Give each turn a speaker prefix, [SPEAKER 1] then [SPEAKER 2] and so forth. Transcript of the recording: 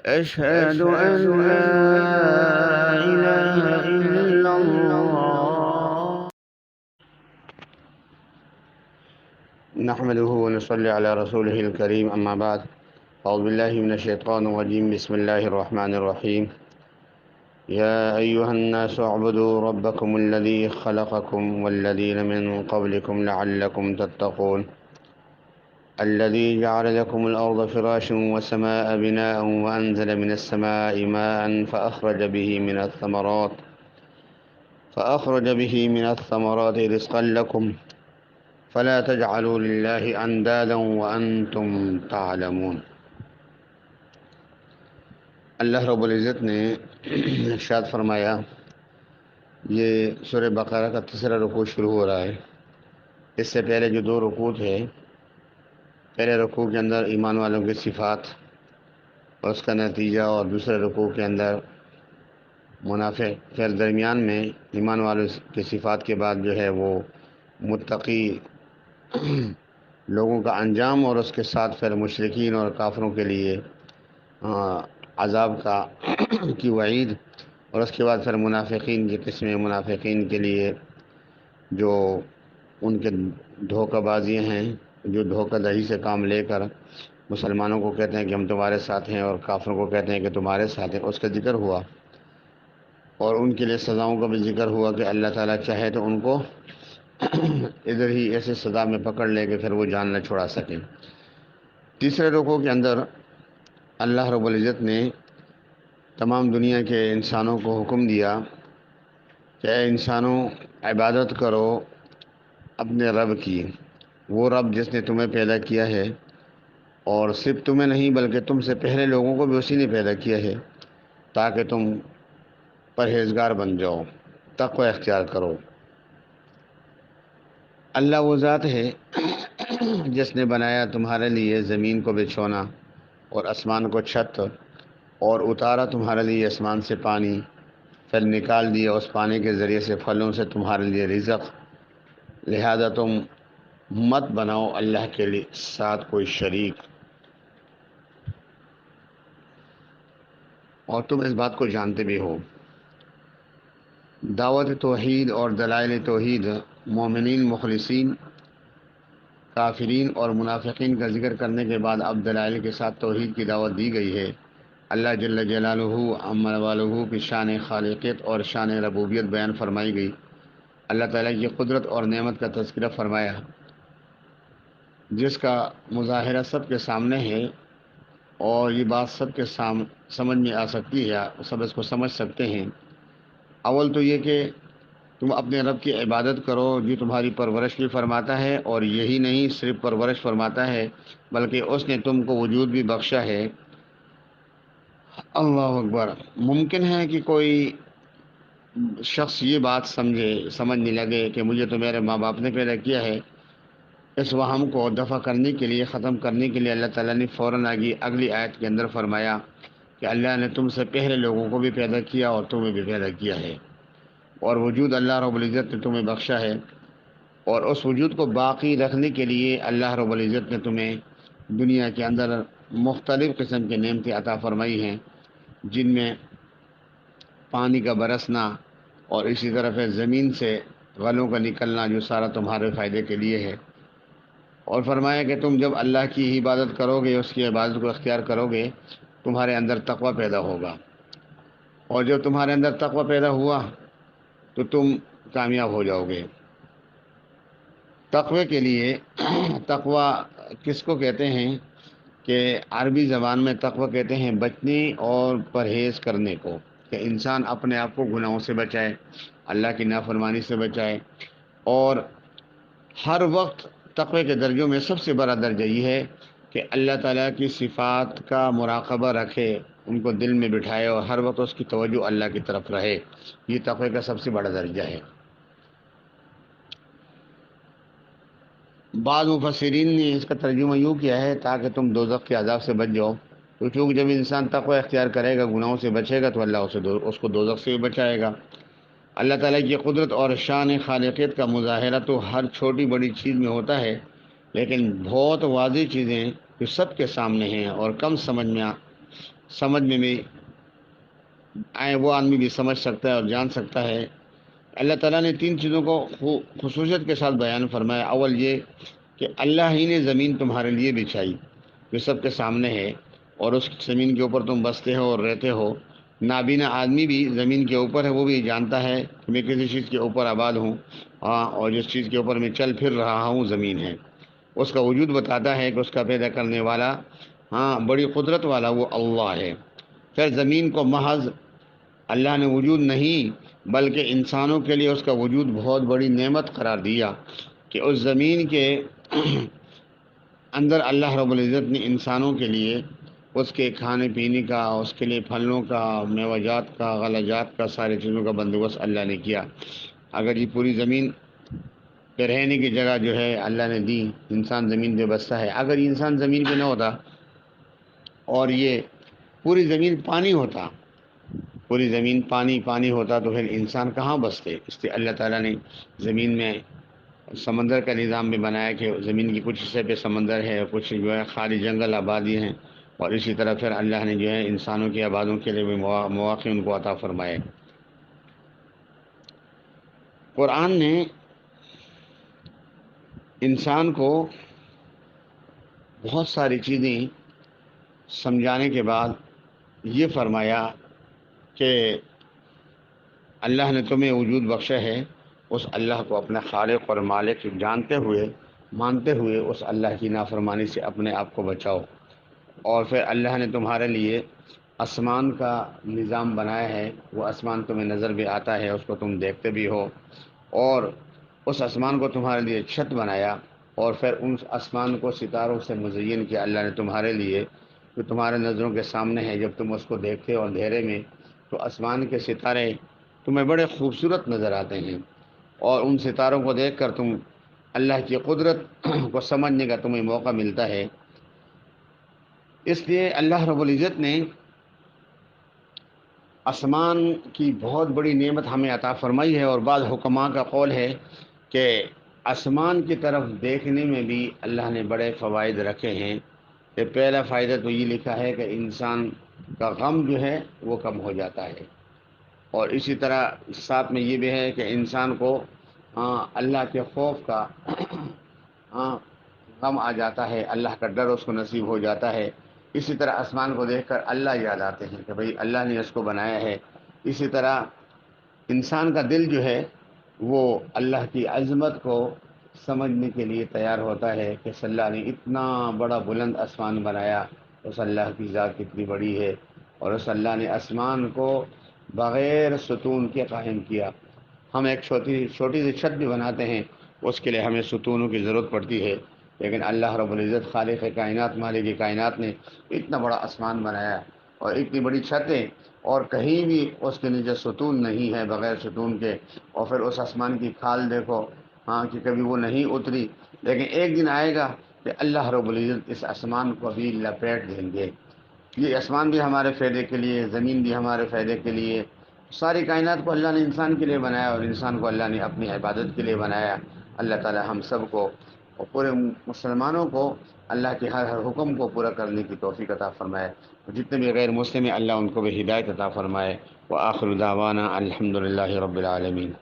[SPEAKER 1] أشهد أن لا إله إلا الله نحمده ونصلي على رسوله الكريم أما بعد أعوذ بالله من الشيطان الرجيم بسم الله الرحمن الرحيم يا أيها الناس اعبدوا ربكم الذي خلقكم والذين من قبلكم لعلكم تتقون الذي جعل لكم الأرض فراشا والسماء بناء وأنزل من السماء ماء فأخرج به من الثمرات رزقا لكم فلا تجعلوا لله أندادا وأنتم تعلمون۔ اللہ رب العزت نے ارشاد فرمایا، یہ سورہ بقرہ کا تیسرا رکوع شروع ہو رہا ہے۔ اس سے پہلے جو دو رکوع تھے، پہلے رکوع کے اندر ایمان والوں کی صفات اور اس کا نتیجہ، اور دوسرے رکوع کے اندر منافق، پھر درمیان میں ایمان والوں کی صفات کے بعد جو ہے وہ متقی لوگوں کا انجام، اور اس کے ساتھ پھر مشرکین اور کافروں کے لیے عذاب کی وعید، اور اس کے بعد پھر منافقین کی قسمیں، منافقین کے لیے جو ان کے دھوکہ بازیاں ہیں، جو دھوکہ دہی سے کام لے کر مسلمانوں کو کہتے ہیں کہ ہم تمہارے ساتھ ہیں اور کافروں کو کہتے ہیں کہ تمہارے ساتھ ہیں، اس کا ذکر ہوا۔ اور ان کے لیے سزاؤں کا بھی ذکر ہوا کہ اللہ تعالیٰ چاہے تو ان کو ادھر ہی ایسے سزا میں پکڑ لے کہ پھر وہ جان نہ چھڑا سکیں۔ تیسرے رکوع کے اندر اللہ رب العزت نے تمام دنیا کے انسانوں کو حکم دیا کہ اے انسانوں، عبادت کرو اپنے رب کی، وہ رب جس نے تمہیں پیدا کیا ہے، اور صرف تمہیں نہیں بلکہ تم سے پہلے لوگوں کو بھی اسی نے پیدا کیا ہے، تاکہ تم پرہیزگار بن جاؤ، تقوی اختیار کرو۔ اللہ وہ ذات ہے جس نے بنایا تمہارے لیے زمین کو بچھونا اور آسمان کو چھت، اور اتارا تمہارے لیے آسمان سے پانی، پھر نکال دیا اس پانی کے ذریعے سے پھلوں سے تمہارے لیے رزق، لہذا تم مت بناؤ اللہ کے لیے ساتھ کوئی شریک، اور تم اس بات کو جانتے بھی ہو۔ دعوت توحید اور دلائل توحید، مومنین، مخلصین، کافرین اور منافقین کا ذکر کرنے کے بعد اب دلائل کے ساتھ توحید کی دعوت دی گئی ہے۔ اللہ جل جلالہ عما والہ کی شان خالقیت اور شان ربوبیت بیان فرمائی گئی۔ اللہ تعالیٰ کی قدرت اور نعمت کا تذکرہ فرمایا، جس کا مظاہرہ سب کے سامنے ہے، اور یہ بات سب کے سمجھ میں آ سکتی ہے، سب اس کو سمجھ سکتے ہیں۔ اول تو یہ کہ تم اپنے رب کی عبادت کرو جو تمہاری پرورش بھی فرماتا ہے، اور یہی نہیں صرف پرورش فرماتا ہے بلکہ اس نے تم کو وجود بھی بخشا ہے۔ اللہ اکبر۔ ممکن ہے کہ کوئی شخص یہ بات سمجھنے لگے کہ مجھے تو میرے ماں باپ نے پیدا کیا ہے۔ اس وہم کو دفع کرنے کے لیے، ختم کرنے کے لیے اللہ تعالیٰ نے فوراً اگلی آیت کے اندر فرمایا کہ اللہ نے تم سے پہلے لوگوں کو بھی پیدا کیا اور تمہیں بھی پیدا کیا ہے، اور وجود اللہ رب العزت نے تمہیں بخشا ہے، اور اس وجود کو باقی رکھنے کے لیے اللہ رب العزت نے تمہیں دنیا کے اندر مختلف قسم کے نعمتیں عطا فرمائی ہیں، جن میں پانی کا برسنا، اور اسی طرح زمین سے غلوں کا نکلنا، جو سارا تمہارے فائدے کے لیے ہے۔ اور فرمایا کہ تم جب اللہ کی عبادت کرو گے، اس کی عبادت کو اختیار کرو گے، تمہارے اندر تقوی پیدا ہوگا، اور جب تمہارے اندر تقوی پیدا ہوا تو تم کامیاب ہو جاؤ گے۔ تقوی کے لیے تقوی کس کو کہتے ہیں کہ عربی زبان میں تقوی کہتے ہیں بچنے اور پرہیز کرنے کو، کہ انسان اپنے آپ کو گناہوں سے بچائے، اللہ کی نافرمانی سے بچائے، اور ہر وقت تقوی کے درجوں میں سب سے بڑا درجہ یہ ہے کہ اللہ تعالیٰ کی صفات کا مراقبہ رکھے، ان کو دل میں بٹھائے، اور ہر وقت اس کی توجہ اللہ کی طرف رہے۔ یہ تقوی کا سب سے بڑا درجہ ہے۔ بعض مفسرین نے اس کا ترجمہ یوں کیا ہے تاکہ تم دوزخ کے عذاب سے بچ جاؤ، تو چونکہ جب انسان تقوی اختیار کرے گا، گناہوں سے بچے گا، تو اللہ اس کو دوزخ سے بھی بچائے گا۔ اللہ تعالیٰ کی قدرت اور شان خالقیت کا مظاہرہ تو ہر چھوٹی بڑی چیز میں ہوتا ہے، لیکن بہت واضح چیزیں جو سب کے سامنے ہیں اور کم سمجھ میں بھی آئے وہ آدمی بھی سمجھ سکتا ہے اور جان سکتا ہے۔ اللہ تعالیٰ نے تین چیزوں کو خصوصیت کے ساتھ بیان فرمایا۔ اول یہ کہ اللہ ہی نے زمین تمہارے لیے بچھائی جو سب کے سامنے ہے، اور اس زمین کے اوپر تم بستے ہو اور رہتے ہو۔ نابینا آدمی بھی زمین کے اوپر ہے، وہ بھی جانتا ہے کہ میں کسی چیز کے اوپر آباد ہوں، اور جس چیز کے اوپر میں چل پھر رہا ہوں زمین ہے۔ اس کا وجود بتاتا ہے کہ اس کا پیدا کرنے والا، بڑی قدرت والا وہ اللہ ہے۔ پھر زمین کو محض اللہ نے وجود نہیں بلکہ انسانوں کے لیے اس کا وجود بہت بڑی نعمت قرار دیا کہ اس زمین کے اندر اللہ رب العزت نے انسانوں کے لیے اس کے کھانے پینے کا، اس کے لیے پھلوں کا، میوجات کا، غلجات کا، ساری چیزوں کا بندوبست اللہ نے کیا۔ اگر یہ پوری زمین پہ رہنے کی جگہ جو ہے اللہ نے دی، انسان زمین پہ بستا ہے۔ اگر یہ انسان زمین پہ نہ ہوتا اور یہ پوری زمین پانی ہوتا، پوری زمین پانی ہوتا، تو پھر انسان کہاں بستے؟ اس لیے اللہ تعالیٰ نے زمین میں سمندر کا نظام بھی بنایا کہ زمین کی کچھ حصے پہ سمندر ہے، کچھ جو ہے خالی جنگل آبادی ہیں، اور اسی طرح پھر اللہ نے جو ہے انسانوں کی آبادوں کے لیے بھی مواقع ان کو عطا فرمائے۔ قرآن نے انسان کو بہت ساری چیزیں سمجھانے کے بعد یہ فرمایا کہ اللہ نے تمہیں وجود بخشا ہے، اس اللہ کو اپنا خالق اور مالک جانتے ہوئے، مانتے ہوئے اس اللہ کی نافرمانی سے اپنے آپ کو بچاؤ۔ اور پھر اللہ نے تمہارے لیے آسمان کا نظام بنایا ہے، وہ آسمان تمہیں نظر بھی آتا ہے، اس کو تم دیکھتے بھی ہو، اور اس آسمان کو تمہارے لیے چھت بنایا، اور پھر ان آسمان کو ستاروں سے مزین کیا اللہ نے تمہارے لیے، جو تمہارے نظروں کے سامنے ہے۔ جب تم اس کو دیکھتے ہو اندھیرے میں تو آسمان کے ستارے تمہیں بڑے خوبصورت نظر آتے ہیں، اور ان ستاروں کو دیکھ کر تم اللہ کی قدرت کو سمجھنے کا تمہیں موقع ملتا ہے۔ اس لیے اللہ رب العزت نے آسمان کی بہت بڑی نعمت ہمیں عطا فرمائی ہے، اور بعض حکماء کا قول ہے کہ آسمان کی طرف دیکھنے میں بھی اللہ نے بڑے فوائد رکھے ہیں۔ کہ پہلا فائدہ تو یہ لکھا ہے کہ انسان کا غم جو ہے وہ کم ہو جاتا ہے، اور اسی طرح ساتھ میں یہ بھی ہے کہ انسان کو اللہ کے خوف کا غم آ جاتا ہے، اللہ کا ڈر اس کو نصیب ہو جاتا ہے۔ اسی طرح آسمان کو دیکھ کر اللہ یاد آتے ہیں کہ بھئی اللہ نے اس کو بنایا ہے۔ اسی طرح انسان کا دل جو ہے وہ اللہ کی عظمت کو سمجھنے کے لیے تیار ہوتا ہے کہ اللہ نے اتنا بڑا بلند آسمان بنایا، اس اللہ کی ذات کتنی بڑی ہے، اور اس اللہ نے آسمان کو بغیر ستون کے قائم کیا۔ ہم ایک چھوٹی سی چھت بھی بناتے ہیں، اس کے لیے ہمیں ستونوں کی ضرورت پڑتی ہے، لیکن اللہ رب العزت خالق کائنات، مالک کائنات نے اتنا بڑا آسمان بنایا اور اتنی بڑی چھتیں، اور کہیں بھی اس کے نیچے ستون نہیں ہے بغیر ستون کے۔ اور پھر اس آسمان کی کھال دیکھو، کہ کبھی وہ نہیں اتری، لیکن ایک دن آئے گا کہ اللہ رب العزت اس آسمان کو بھی لپیٹ دیں گے۔ یہ آسمان بھی ہمارے فائدے کے لیے، زمین بھی ہمارے فائدے کے لیے، ساری کائنات کو اللہ نے انسان کے لیے بنایا، اور انسان کو اللہ نے اپنی عبادت کے لیے بنایا۔ اللہ تعالی ہم سب کو اور پورے مسلمانوں کو اللہ کے ہر حکم کو پورا کرنے کی توفیق عطا فرمائے، اور جتنے بھی غیر مسلم ہیں اللہ ان کو بھی ہدایت عطا فرمائے۔ وآخر دعوانا الحمد للہ رب العالمین۔